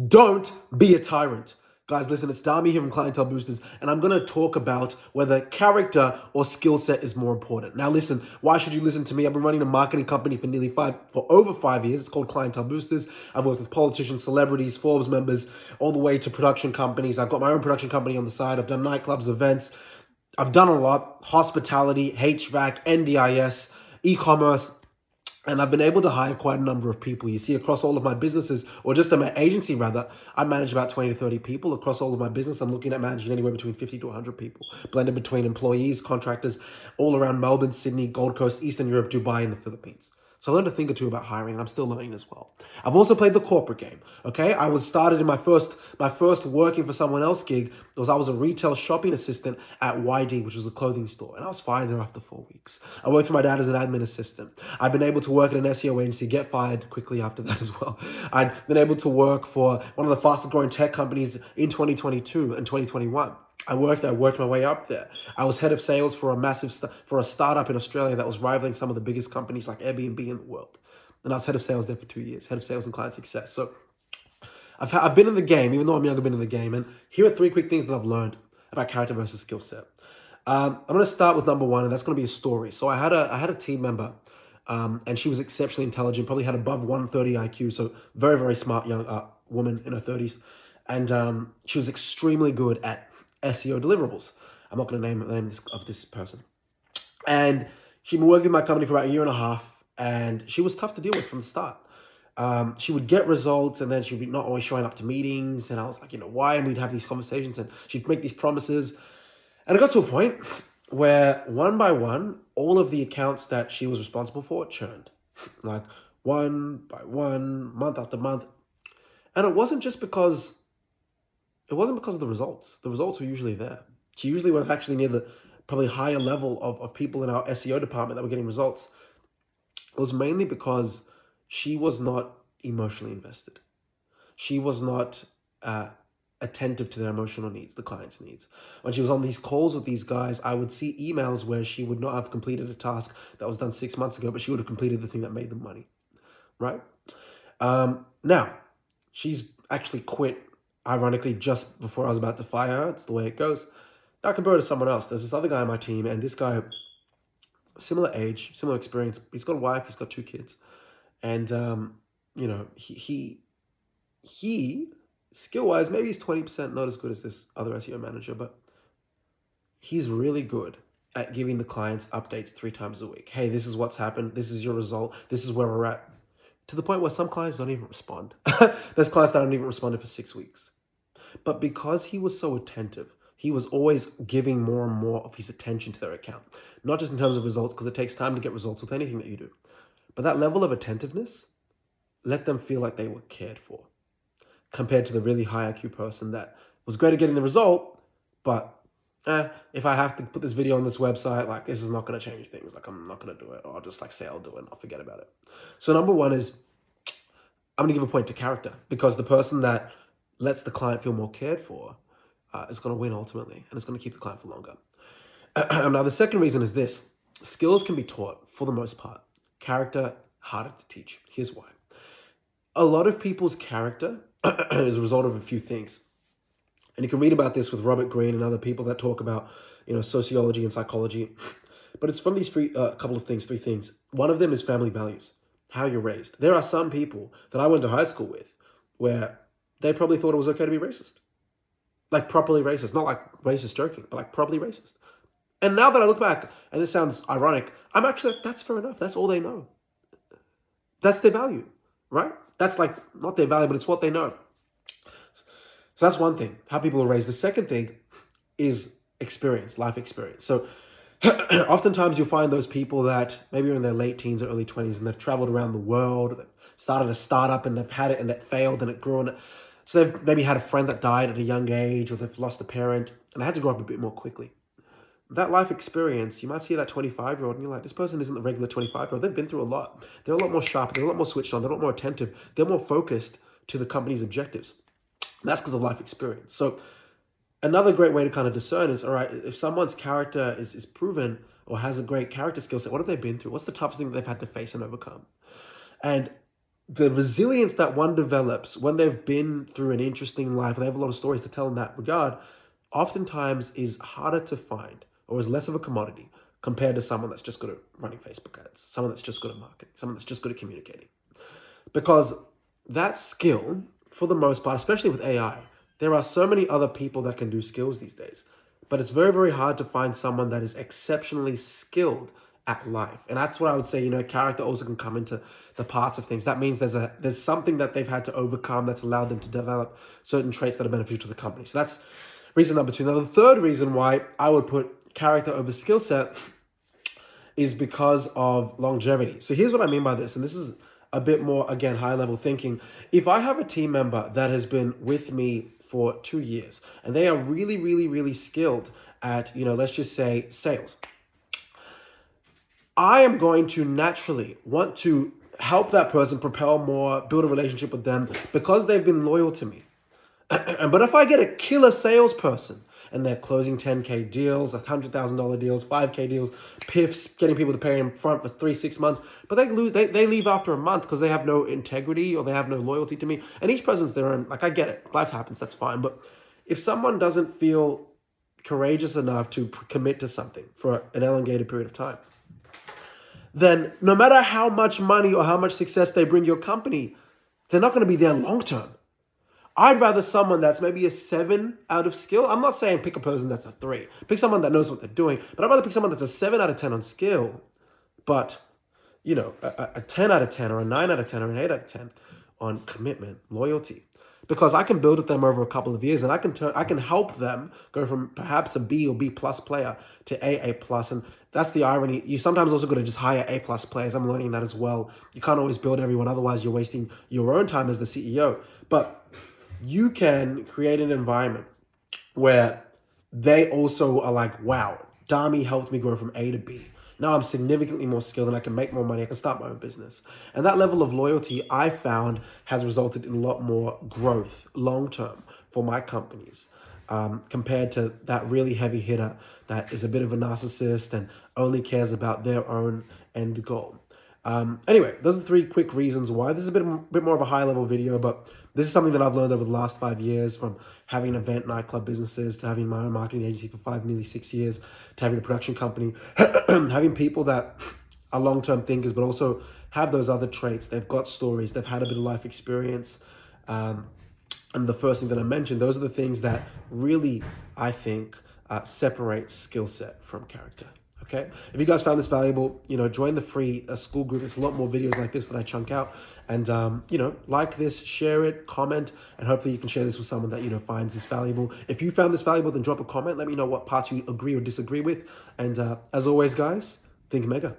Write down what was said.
Don't be a tyrant. Guys, listen, it's Dami here from Clientele Boosters, and I'm going to talk about whether character or skill set is more important. Now, listen, why should you listen to me? I've been running a marketing company for over 5 years. It's called Clientele Boosters. I've worked with politicians, celebrities, Forbes members, all the way to production companies. I've got my own production company on the side. I've done nightclubs, events. I've done a lot: hospitality, HVAC, NDIS, e-commerce. And I've been able to hire quite a number of people. You see, across all of my businesses, or just in my agency rather, I manage about 20 to 30 people. Across all of my business, I'm looking at managing anywhere between 50 to 100 people, blended between employees, contractors, all around Melbourne, Sydney, Gold Coast, Eastern Europe, Dubai, and the Philippines. So I learned a thing or two about hiring, and I'm still learning as well. I've also played the corporate game. Okay, I was started in my first working for someone else gig. I was a retail shopping assistant at YD, which was a clothing store, and I was fired there after 4 weeks. I worked for my dad as an admin assistant. I've been able to work at an SEO agency, get fired quickly after that as well. I'd been able to work for one of the fastest growing tech companies in 2022 and 2021. I worked my way up there. I was head of sales for a startup in Australia that was rivaling some of the biggest companies like Airbnb in the world. And I was head of sales there for 2 years, head of sales and client success. So I've been in the game, even though I'm younger, been in the game. And here are 3 quick things that I've learned about character versus skill set. I'm going to start with number 1, and that's going to be a story. So I had a team member, and she was exceptionally intelligent, probably had above 130 IQ, so very, very smart young woman in her 30s. And she was extremely good at SEO deliverables. I'm not going to name the name of this person. And she'd been working in my company for about a year and a half, and she was tough to deal with from the start. She would get results, and then she'd be not always showing up to meetings, and I was like, why? And we'd have these conversations, and she'd make these promises. And it got to a point where one by one, all of the accounts that she was responsible for churned, like one by one, month after month. And it wasn't because of the results. The results were usually there. She usually was actually near the probably higher level of people in our SEO department that were getting results. It was mainly because she was not emotionally invested. She was not attentive to their emotional needs, the client's needs. When she was on these calls with these guys, I would see emails where she would not have completed a task that was done 6 months ago, but she would have completed the thing that made them money, right? Now, she's actually quit, ironically, just before I was about to fire her. It's the way it goes. Now I compare her to someone else. There's this other guy on my team, and this guy, similar age, similar experience. He's got a wife, he's got 2 kids. And, he skill-wise, maybe he's 20% not as good as this other SEO manager, but he's really good at giving the clients updates 3 times a week. Hey, this is what's happened. This is your result. This is where we're at. To the point where some clients don't even respond. There's clients that haven't even responded for 6 weeks. But because he was so attentive, he was always giving more and more of his attention to their account. Not just in terms of results, because it takes time to get results with anything that you do. But that level of attentiveness let them feel like they were cared for, compared to the really high IQ person that was great at getting the result, but if I have to put this video on this website, like, this is not going to change things. Like, I'm not going to do it, or I'll just say I'll do it and I'll forget about it. So number 1 is I'm going to give a point to character, because the person that lets the client feel more cared for is going to win ultimately, and it's going to keep the client for longer. Now, the second reason is this: skills can be taught for the most part. Character, harder to teach. Here's why. A lot of people's character is a result of a few things. And you can read about this with Robert Greene and other people that talk about, sociology and psychology. But it's from these 3 things. One of them is family values, how you're raised. There are some people that I went to high school with where they probably thought it was okay to be racist. Like, properly racist. Not like racist joking, but like properly racist. And now that I look back, and this sounds ironic, I'm actually like, that's fair enough. That's all they know. That's their value, right? That's like not their value, but it's what they know. So that's one thing, how people are raised. The second thing is experience, life experience. So oftentimes you'll find those people that maybe are in their late teens or early 20s, and they've traveled around the world, they've started a startup, and they've had it, and that failed, and it grew. And so they've maybe had a friend that died at a young age, or they've lost a parent, and they had to grow up a bit more quickly. That life experience, you might see that 25-year-old, and you're like, this person isn't the regular 25-year-old. They've been through a lot. They're a lot more sharp. They're a lot more switched on. They're a lot more attentive. They're more focused to the company's objectives. And that's because of life experience. So another great way to kind of discern is, all right, if someone's character is proven or has a great character skill set, what have they been through? What's the toughest thing that they've had to face and overcome? And the resilience that one develops when they've been through an interesting life, and they have a lot of stories to tell in that regard, oftentimes is harder to find or is less of a commodity compared to someone that's just good at running Facebook ads, someone that's just good at marketing, someone that's just good at communicating. Because that skill, for the most part, especially with AI, there are so many other people that can do skills these days. But it's very, very hard to find someone that is exceptionally skilled at life. And that's what I would say, character also can come into the parts of things. That means there's something that they've had to overcome that's allowed them to develop certain traits that are beneficial to the company. So that's reason number two. Now, the third reason why I would put character over skill set is because of longevity. So here's what I mean by this, and this is a bit more, again, high-level thinking. If I have a team member that has been with me for 2 years, and they are really, really, really skilled at, let's just say sales, I am going to naturally want to help that person propel more, build a relationship with them because they've been loyal to me. But if I get a killer salesperson and they're closing 10K deals, $100,000 deals, 5K deals, PIFs, getting people to pay in front for 3-6 months, but they leave after a month because they have no integrity or they have no loyalty to me. And each person's their own. Like, I get it. Life happens. That's fine. But if someone doesn't feel courageous enough to commit to something for an elongated period of time, then no matter how much money or how much success they bring your company, they're not going to be there long term. I'd rather someone that's maybe a 7 out of skill. I'm not saying pick a person that's a 3. Pick someone that knows what they're doing. But I'd rather pick someone that's a 7 out of 10 on skill, but, a 10 out of 10 or a 9 out of 10 or an 8 out of 10 on commitment, loyalty. Because I can build with them over a couple of years, and I can help them go from perhaps a B or B plus player to A plus. And that's the irony. You sometimes also got to just hire A plus players. I'm learning that as well. You can't always build everyone. Otherwise, you're wasting your own time as the CEO. But you can create an environment where they also are like, wow, Dami helped me grow from A to B. Now I'm significantly more skilled and I can make more money. I can start my own business. And that level of loyalty I found has resulted in a lot more growth long-term for my companies compared to that really heavy hitter that is a bit of a narcissist and only cares about their own end goal. Anyway, those are 3 quick reasons why. This is a bit more of a high-level video, but this is something that I've learned over the last 5 years, from having event nightclub businesses to having my own marketing agency for 5, nearly 6 years, to having a production company, having people that are long-term thinkers, but also have those other traits. They've got stories. They've had a bit of life experience. And the first thing that I mentioned, those are the things that really, I think, separate skill set from character. Okay. If you guys found this valuable, join the free Skool group. It's a lot more videos like this that I chunk out. And, like this, share it, comment, and hopefully you can share this with someone that, finds this valuable. If you found this valuable, then drop a comment. Let me know what parts you agree or disagree with. And as always, guys, think mega.